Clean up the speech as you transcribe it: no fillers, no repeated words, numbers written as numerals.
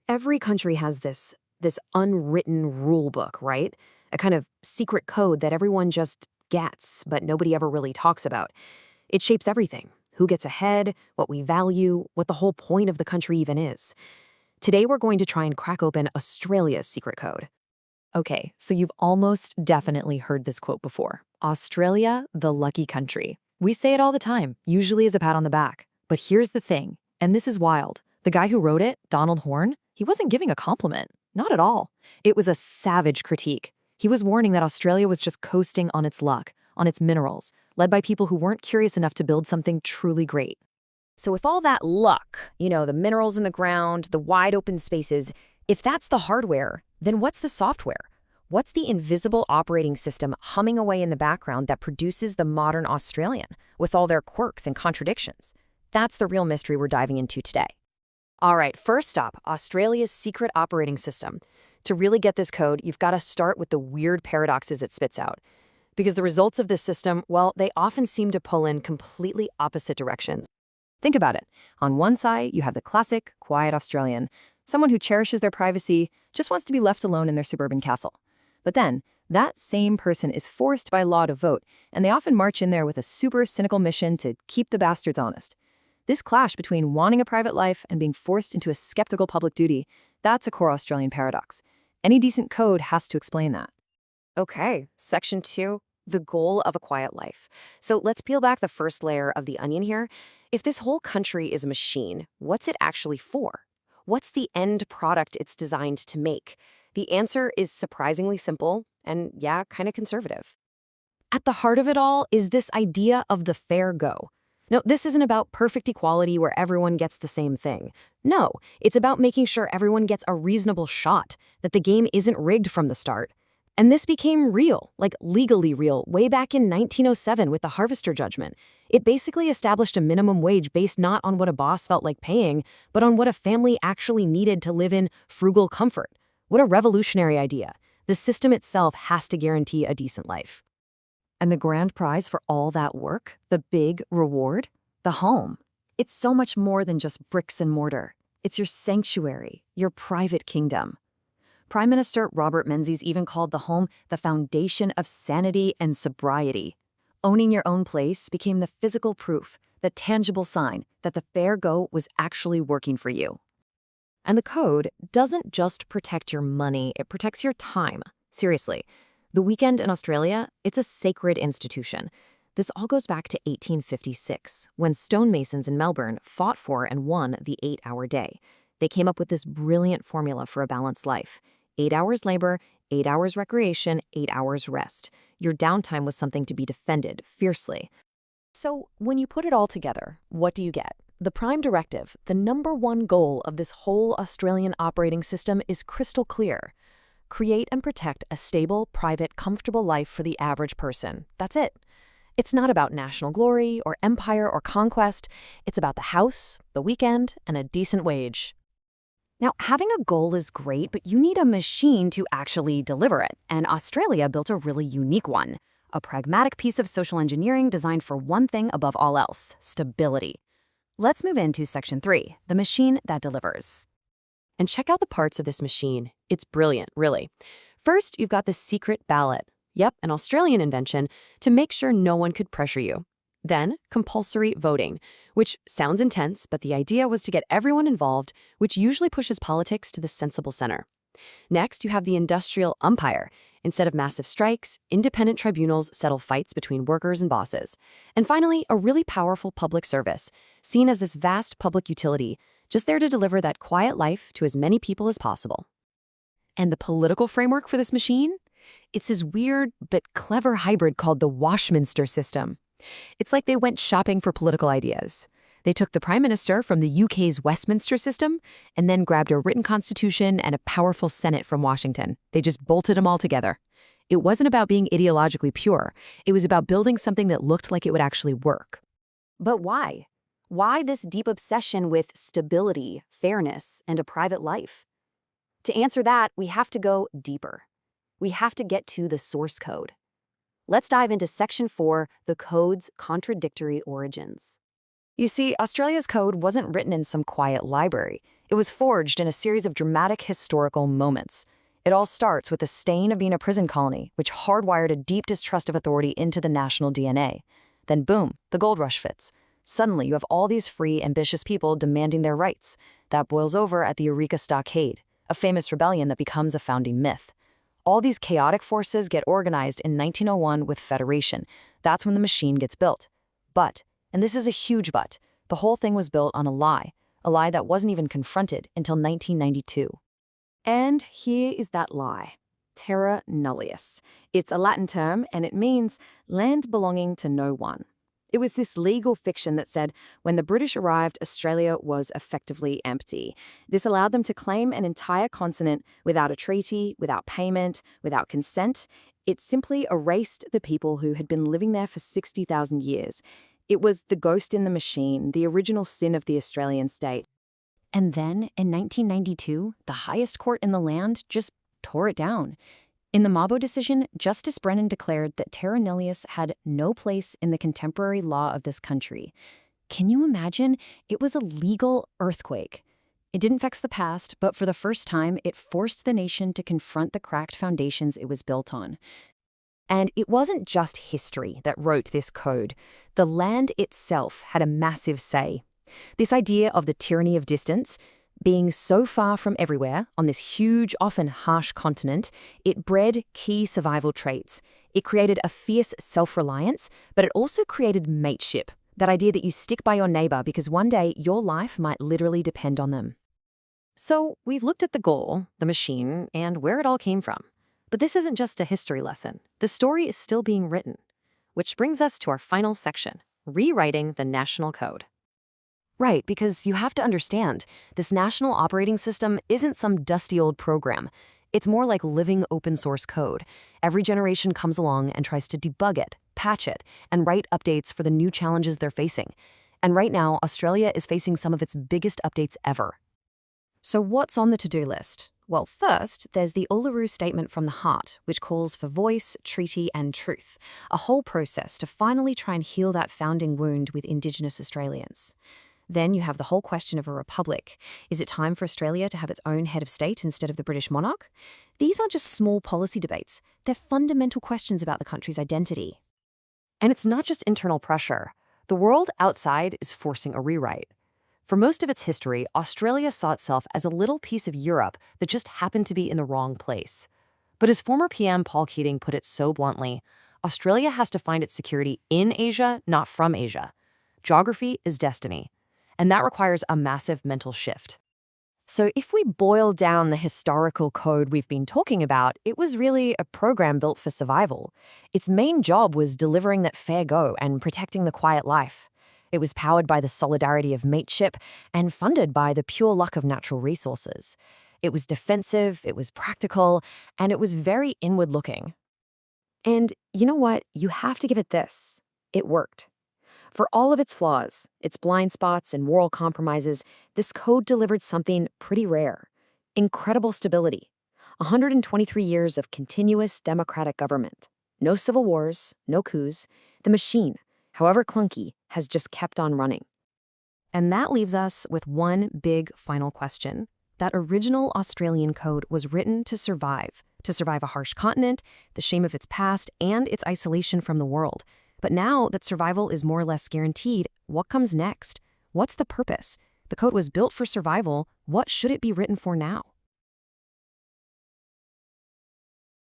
Every country has this unwritten rule book, right? A kind of secret code that everyone just gets, but nobody ever really talks about. It shapes everything. Who gets ahead, what we value, what the whole point of the country even is. Today we're going to try and crack open Australia's secret code. Okay, so you've almost definitely heard this quote before. Australia, the lucky country. We say it all the time, usually as a pat on the back. But here's the thing, and this is wild. The guy who wrote it, Donald Horne, he wasn't giving a compliment. Not at all. It was a savage critique. He was warning that Australia was just coasting on its luck, on its minerals, led by people who weren't curious enough to build something truly great. So with all that luck, the minerals in the ground, the wide open spaces, if that's the hardware, then what's the software? What's the invisible operating system humming away in the background that produces the modern Australian, with all their quirks and contradictions? That's the real mystery we're diving into today. All right, first stop, Australia's secret operating system. To really get this code, you've got to start with the weird paradoxes it spits out. Because the results of this system, well, they often seem to pull in completely opposite directions. Think about it. On one side, you have the classic, quiet Australian, someone who cherishes their privacy, just wants to be left alone in their suburban castle. But then, that same person is forced by law to vote, and they often march in there with a super cynical mission to keep the bastards honest. This clash between wanting a private life and being forced into a skeptical public duty, that's a core Australian paradox. Any decent code has to explain that. Okay, section 2, the goal of a quiet life. So let's peel back the first layer of the onion here. If this whole country is a machine, what's it actually for? What's the end product it's designed to make? The answer is surprisingly simple and, yeah, kind of conservative. At the heart of it all is this idea of the fair go. No, this isn't about perfect equality where everyone gets the same thing. No, it's about making sure everyone gets a reasonable shot, that the game isn't rigged from the start. And this became real, like legally real, way back in 1907 with the Harvester Judgment. It basically established a minimum wage based not on what a boss felt like paying, but on what a family actually needed to live in frugal comfort. What a revolutionary idea. The system itself has to guarantee a decent life. And the grand prize for all that work, the big reward? The home. It's so much more than just bricks and mortar. It's your sanctuary, your private kingdom. Prime Minister Robert Menzies even called the home the foundation of sanity and sobriety. Owning your own place became the physical proof, the tangible sign that the fair go was actually working for you. And the code doesn't just protect your money, it protects your time. Seriously. The weekend in Australia, it's a sacred institution. This all goes back to 1856, when stonemasons in Melbourne fought for and won the 8-hour day. They came up with this brilliant formula for a balanced life. 8 hours labor, 8 hours recreation, 8 hours rest. Your downtime was something to be defended fiercely. So when you put it all together, what do you get? The Prime Directive, the #1 goal of this whole Australian operating system, is crystal clear. Create and protect a stable, private, comfortable life for the average person. That's it. It's not about national glory or empire or conquest. It's about the house, the weekend, and a decent wage. Now, having a goal is great, but you need a machine to actually deliver it. And Australia built a really unique one. A pragmatic piece of social engineering designed for one thing above all else: stability. Let's move into section 3, the machine that delivers. And check out the parts of this machine. It's brilliant, really. First, you've got the secret ballot. Yep, an Australian invention to make sure no one could pressure you. Then, compulsory voting, which sounds intense, but the idea was to get everyone involved, which usually pushes politics to the sensible center. Next, you have the industrial umpire. Instead of massive strikes, independent tribunals settle fights between workers and bosses. And finally, a really powerful public service, seen as this vast public utility, just there to deliver that quiet life to as many people as possible. And the political framework for this machine? It's this weird but clever hybrid called the Washminster system. It's like they went shopping for political ideas. They took the Prime Minister from the UK's Westminster system and then grabbed a written constitution and a powerful Senate from Washington. They just bolted them all together. It wasn't about being ideologically pure. It was about building something that looked like it would actually work. But why? Why this deep obsession with stability, fairness, and a private life? To answer that, we have to go deeper. We have to get to the source code. Let's dive into section 4, the code's contradictory origins. You see, Australia's code wasn't written in some quiet library. It was forged in a series of dramatic historical moments. It all starts with the stain of being a prison colony, which hardwired a deep distrust of authority into the national DNA. Then boom, the gold rush fits. Suddenly, you have all these free, ambitious people demanding their rights. That boils over at the Eureka Stockade, a famous rebellion that becomes a founding myth. All these chaotic forces get organized in 1901 with Federation. That's when the machine gets built. But, and this is a huge but, the whole thing was built on a lie that wasn't even confronted until 1992. And here is that lie. Terra Nullius. It's a Latin term, and it means land belonging to no one. It was this legal fiction that said when the British arrived, Australia was effectively empty. This allowed them to claim an entire continent without a treaty, without payment, without consent. It simply erased the people who had been living there for 60,000 years. It was the ghost in the machine, the original sin of the Australian state. And then, in 1992, the highest court in the land just tore it down. In the Mabo decision, Justice Brennan declared that Terra Nullius had no place in the contemporary law of this country. Can you imagine? It was a legal earthquake. It didn't fix the past, but for the first time, it forced the nation to confront the cracked foundations it was built on. And it wasn't just history that wrote this code. The land itself had a massive say. This idea of the tyranny of distance, being so far from everywhere on this huge, often harsh continent, it bred key survival traits. It created a fierce self-reliance, but it also created mateship, that idea that you stick by your neighbor because one day your life might literally depend on them. So we've looked at the goal, the machine, and where it all came from. But this isn't just a history lesson. The story is still being written. Which brings us to our final section, rewriting the national code. Right, because you have to understand, this national operating system isn't some dusty old program. It's more like living open source code. Every generation comes along and tries to debug it, patch it, and write updates for the new challenges they're facing. And right now, Australia is facing some of its biggest updates ever. So what's on the to-do list? Well, first, there's the Uluru Statement from the Heart, which calls for voice, treaty, and truth, a whole process to finally try and heal that founding wound with Indigenous Australians. Then you have the whole question of a republic. Is it time for Australia to have its own head of state instead of the British monarch? These aren't just small policy debates. They're fundamental questions about the country's identity. And it's not just internal pressure. The world outside is forcing a rewrite. For most of its history, Australia saw itself as a little piece of Europe that just happened to be in the wrong place. But as former PM Paul Keating put it so bluntly, Australia has to find its security in Asia, not from Asia. Geography is destiny. And that requires a massive mental shift. So if we boil down the historical code we've been talking about, it was really a program built for survival. Its main job was delivering that fair go and protecting the quiet life. It was powered by the solidarity of mateship and funded by the pure luck of natural resources. It was defensive, it was practical, and it was very inward-looking. And you know what? You have to give it this. It worked. For all of its flaws, its blind spots and moral compromises, this code delivered something pretty rare. Incredible stability. 123 years of continuous democratic government. No civil wars, no coups. The machine, however clunky, has just kept on running. And that leaves us with one big final question. That original Australian code was written to survive a harsh continent, the shame of its past, and its isolation from the world. But now that survival is more or less guaranteed, what comes next? What's the purpose? The code was built for survival. What should it be written for now?